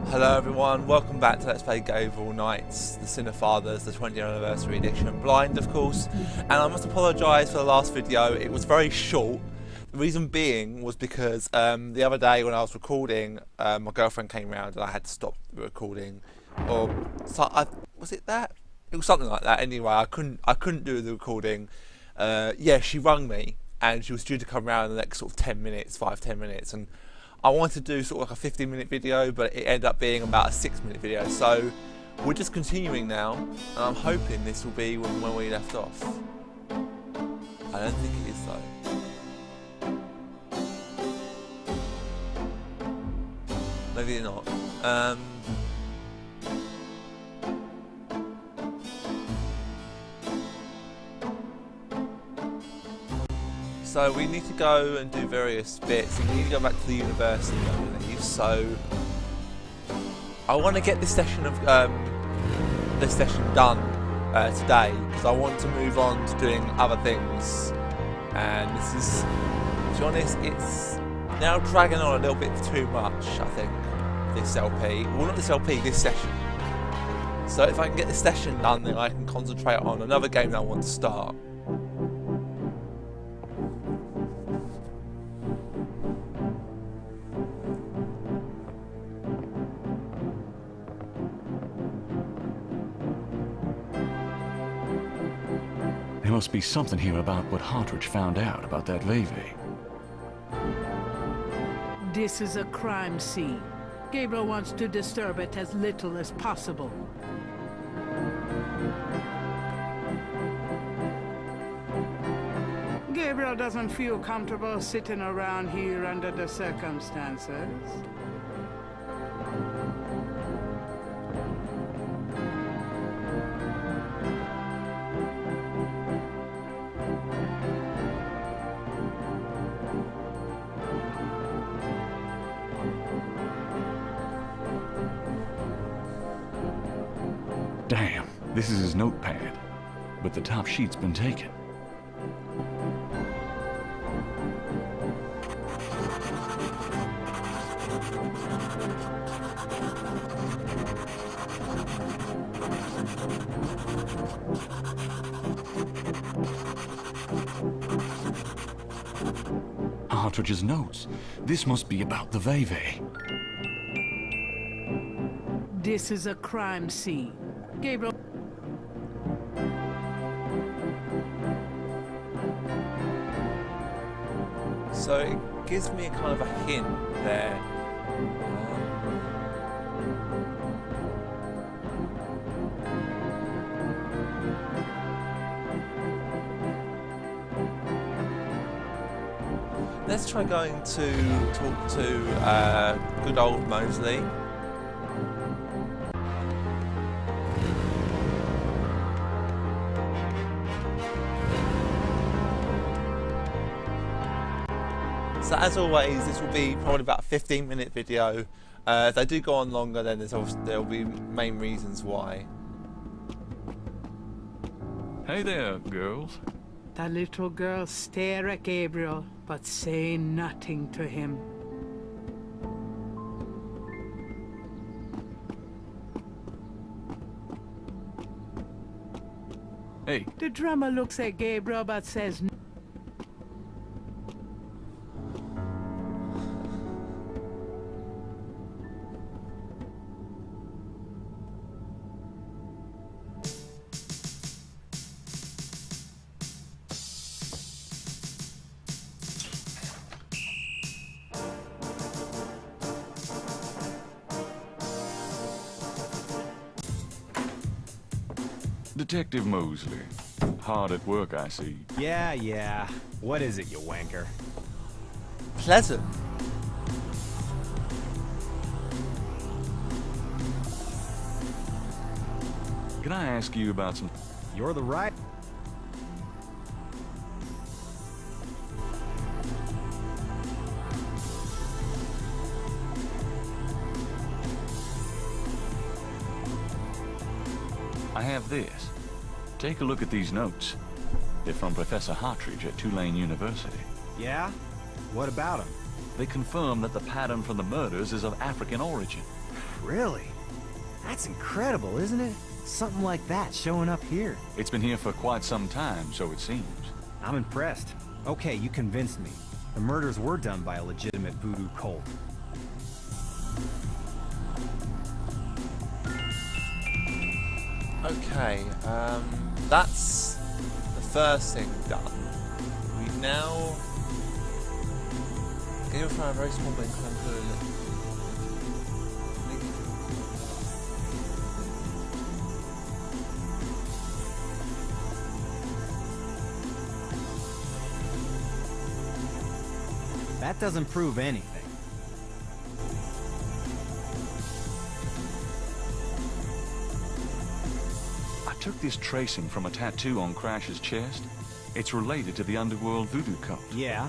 Hello everyone, welcome back to Let's Play Gabriel Knights, the Sin of Fathers, the 20th anniversary edition, blind of course, and I must apologise for the last video. It was very short. The reason being was because the other day when I was recording, my girlfriend came round and I had to stop the recording, or was it that? It was something like that. Anyway, I couldn't do the recording. Yeah, she rung me and she was due to come round in the next sort of 10 minutes, 5-10 minutes, and I wanted to do sort of like a 15-minute video, but it ended up being about a 6-minute video. So we're just continuing now, and I'm hoping this will be when we left off. I don't think it is though. Maybe not. So we need to go and do various bits, and we need to go back to the university, I believe. So I want to get this session done today, because I want to move on to doing other things. And this is, to be honest, it's now dragging on a little bit too much, I think, this LP. Well, not this LP, this session. So if I can get this session done, then I can concentrate on another game that I want to start. There must be something here about what Hartridge found out about that Vevey. This is a crime scene. Gabriel wants to disturb it as little as possible. Gabriel doesn't feel comfortable sitting around here under the circumstances. Damn, this is his notepad, but the top sheet's been taken. Hartridge's notes. This must be about the Vevey. This is a crime scene. Gabriel. So it gives me a kind of a hint there. Let's try going to talk to good old Mosley. So as always, this will be probably about a 15-minute video. If they do go on longer, then there'll be main reasons why. Hey there, girls. The little girls stare at Gabriel, but say nothing to him. Hey. The drummer looks at Gabriel, but says nothing. Detective Mosley. Hard at work, I see. Yeah. What is it, you wanker? Pleasant. Can I ask you about some... You're the right... I have this. Take a look at these notes. They're from Professor Hartridge at Tulane University. Yeah? What about him? They confirm that the pattern from the murders is of African origin. Really? That's incredible, isn't it? Something like that showing up here. It's been here for quite some time, so it seems. I'm impressed. Okay, you convinced me. The murders were done by a legitimate voodoo cult. Okay, that's the first thing done. We've now... Can you find a very small bit and put it in? That doesn't prove anything. I took this tracing from a tattoo on Crash's chest. It's related to the underworld voodoo cult. Yeah?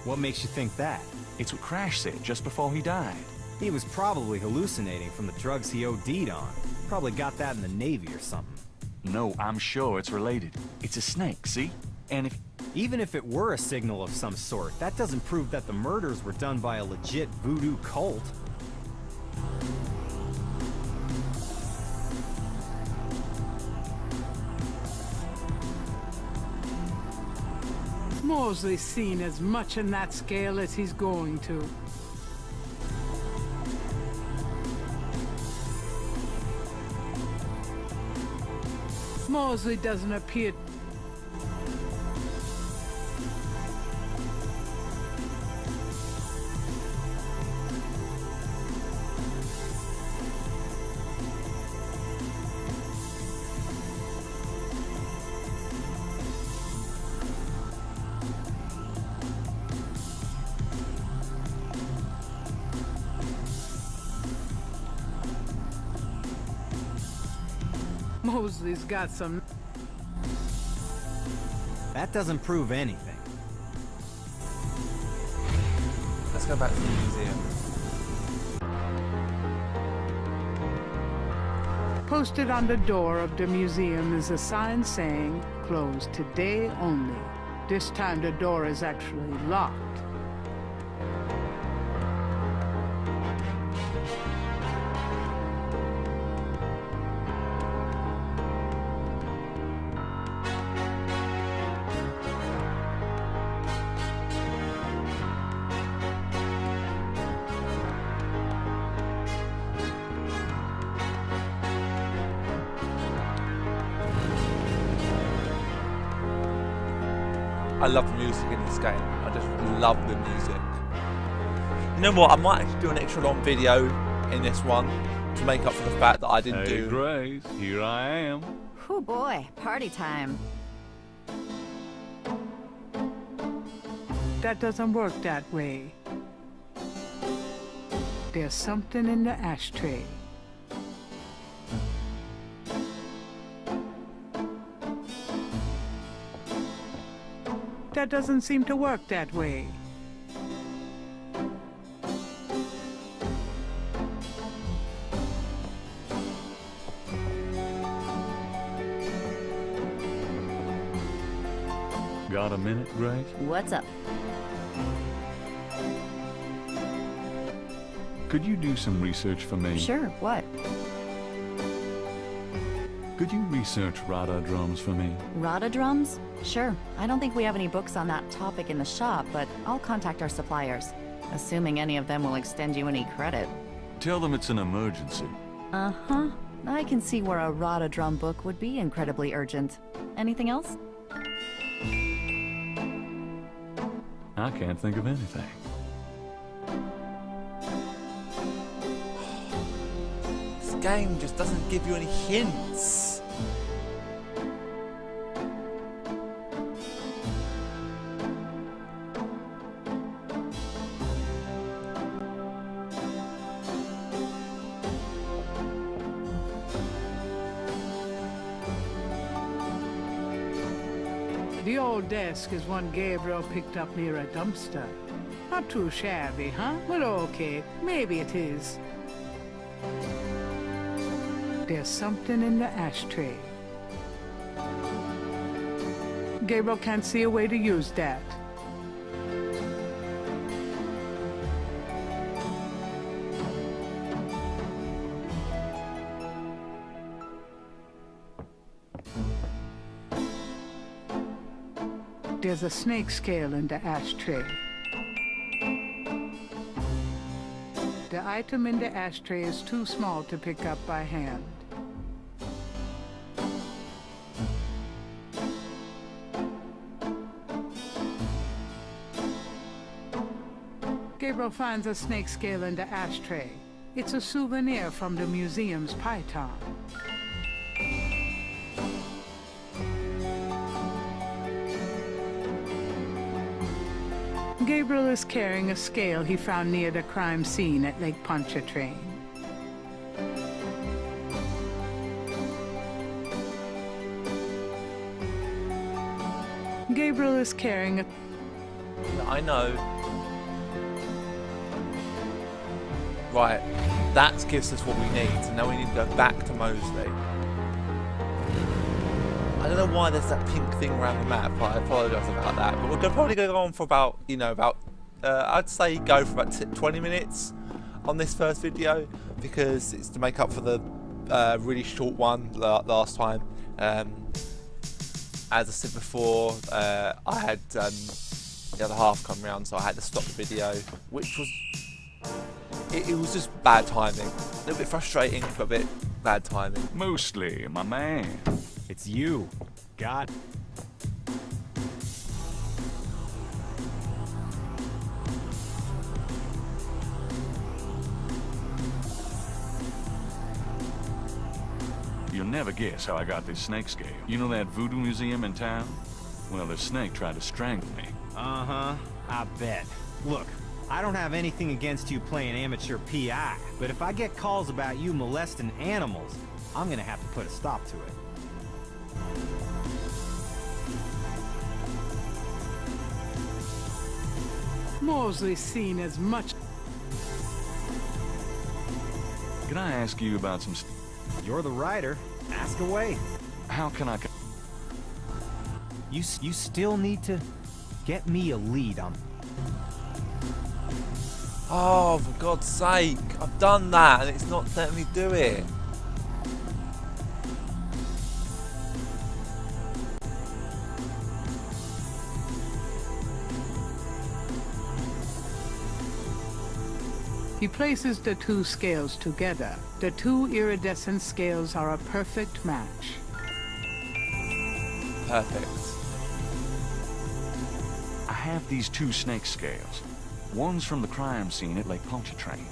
What makes you think that? It's what Crash said just before he died. He was probably hallucinating from the drugs he OD'd on. Probably got that in the Navy or something. No, I'm sure it's related. It's a snake, see? And if... Even if it were a signal of some sort, that doesn't prove that the murders were done by a legit voodoo cult. Mosley's seen as much in that scale as he's going to. Mosley doesn't appear... Mosley's got some... That doesn't prove anything. Let's go back to the museum. Posted on the door of the museum is a sign saying, closed today only. This time the door is actually locked. I love the music in this game. I just love the music. You know what? I might actually do an extra long video in this one to make up for the fact that I didn't do... Grace, here I am. Oh boy, party time. That doesn't work that way. There's something in the ashtray. That doesn't seem to work that way. Got a minute, Grace? What's up? Could you do some research for me? Sure, what? Could you research Rada drums for me? Rada drums? Sure. I don't think we have any books on that topic in the shop, but I'll contact our suppliers. Assuming any of them will extend you any credit. Tell them it's an emergency. Uh-huh. I can see where a Rada drum book would be incredibly urgent. Anything else? I can't think of anything. This game just doesn't give you any hints. The old desk is one Gabriel picked up near a dumpster. Not too shabby, huh? Well, okay, maybe it is. There's something in the ashtray. Gabriel can't see a way to use that. There's a snake scale in the ashtray. The item in the ashtray is too small to pick up by hand. Gabriel finds a snake scale in the ashtray. It's a souvenir from the museum's python. Gabriel is carrying a scale he found near the crime scene at Lake Pontchartrain. Gabriel is carrying a... I know. Right, that gives us what we need, so now we need to go back to Mosley. I don't know why there's that pink thing around the map, I apologise about that, but we're probably going to go on for about, I'd say go for about 20 minutes on this first video, because it's to make up for the really short one last time. As I said before, I had the other half come round, so I had to stop the video, which was... It was just bad timing. A little bit frustrating, but a bit bad timing. Mostly, my man. It's you. God. You'll never guess how I got this snake scale. You know that voodoo museum in town? Well, the snake tried to strangle me. Uh-huh. I bet. Look, I don't have anything against you playing amateur PI, but if I get calls about you molesting animals, I'm gonna have to put a stop to it. Mosley's seen as much... Can I ask you about some You're the writer. Ask away. How can I... You still need to get me a lead on... Oh, for God's sake, I've done that and it's not letting me do it. He places the two scales together. The two iridescent scales are a perfect match. Perfect. I have these two snake scales. One's from the crime scene at Lake Pontchartrain.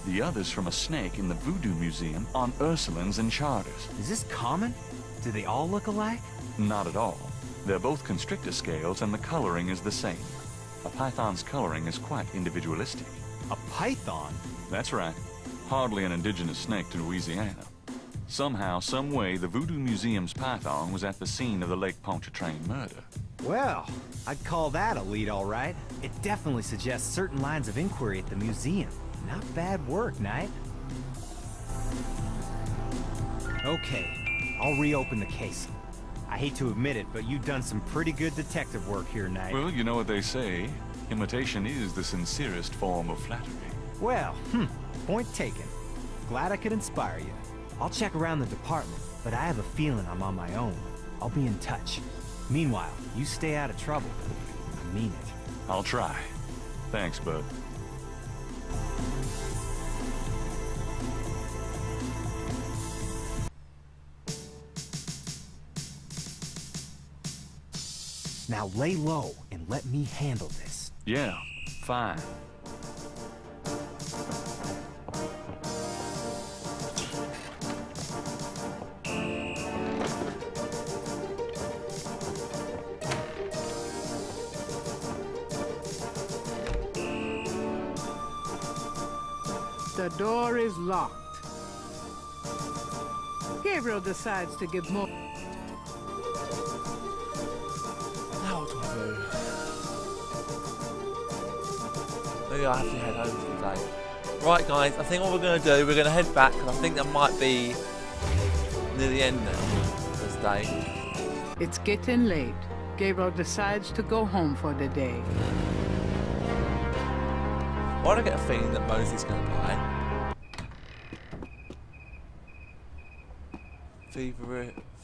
The other's from a snake in the Voodoo Museum on Ursulines and Charters. Is this common? Do they all look alike? Not at all. They're both constrictor scales and the coloring is the same. A python's coloring is quite individualistic. A python? That's right. Hardly an indigenous snake to Louisiana. Somehow, some way, the Voodoo Museum's python was at the scene of the Lake Pontchartrain murder. Well, I'd call that a lead, all right. It definitely suggests certain lines of inquiry at the museum. Not bad work, Knight. Okay, I'll reopen the case. I hate to admit it, but you've done some pretty good detective work here, Knight. Well, you know what they say. Imitation is the sincerest form of flattery. Well, point taken. Glad I could inspire you. I'll check around the department, but I have a feeling I'm on my own. I'll be in touch. Meanwhile, you stay out of trouble. I mean it. I'll try. Thanks, bud. Now lay low and let me handle this. Yeah, fine. The door is locked. Gabriel decides to give more... Now what do I do? Maybe I have to head over today. Right guys, I think what we're going to do, we're going to head back, and I think that might be near the end now of this day. It's getting late. Gabriel decides to go home for the day. Why do I get a feeling that Mosley's going to die?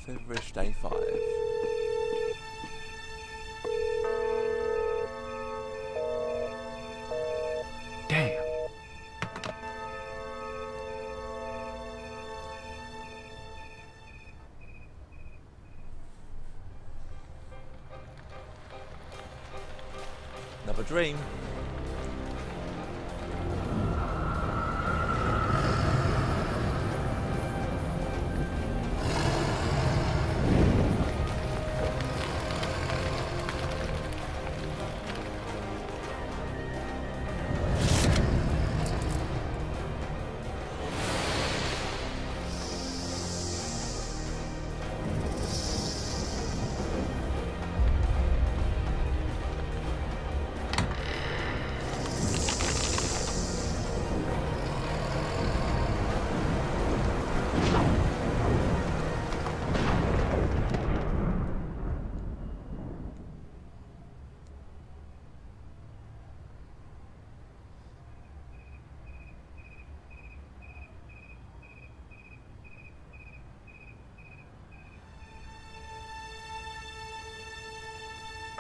Feverish day 5. a dream.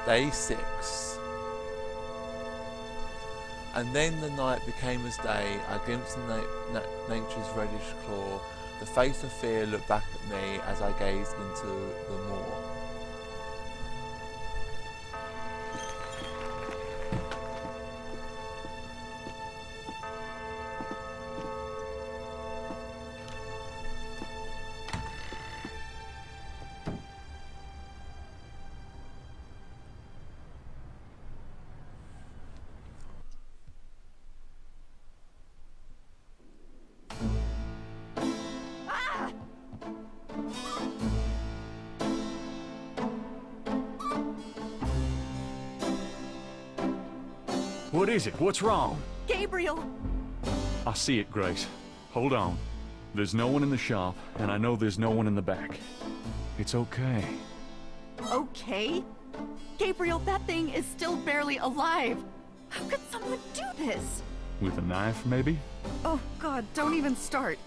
Day 6. And then the night became as day. I glimpsed nature's reddish claw. The face of fear looked back at me as I gazed into the moor. What is it? What's wrong? Gabriel! I see it, Grace. Hold on. There's no one in the shop, and I know there's no one in the back. It's okay. Okay? Gabriel, that thing is still barely alive. How could someone do this? With a knife, maybe? Oh, God, don't even start.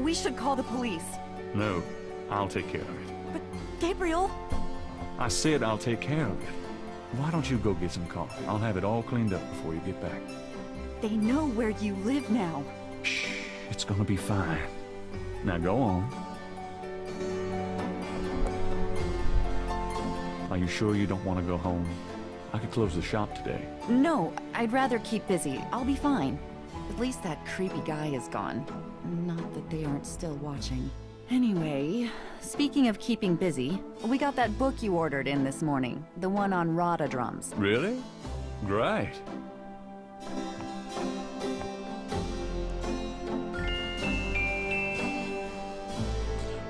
We should call the police. No, I'll take care of it. But, Gabriel... I said I'll take care of it. Why don't you go get some coffee? I'll have it all cleaned up before you get back. They know where you live now. Shh, it's gonna be fine. Now go on. Are you sure you don't want to go home? I could close the shop today. No, I'd rather keep busy. I'll be fine. At least that creepy guy is gone. Not that they aren't still watching. Anyway, speaking of keeping busy, we got that book you ordered in this morning. The one on Rada drums. Really? Great.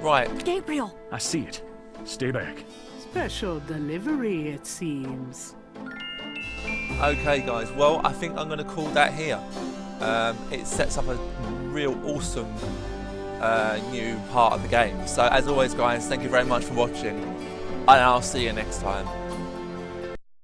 Right. Gabriel! I see it. Stay back. Special delivery, it seems. Okay, guys. Well, I think I'm going to call that here. It sets up a real awesome new part of the game. So, as always, guys, thank you very much for watching, and I'll see you next time.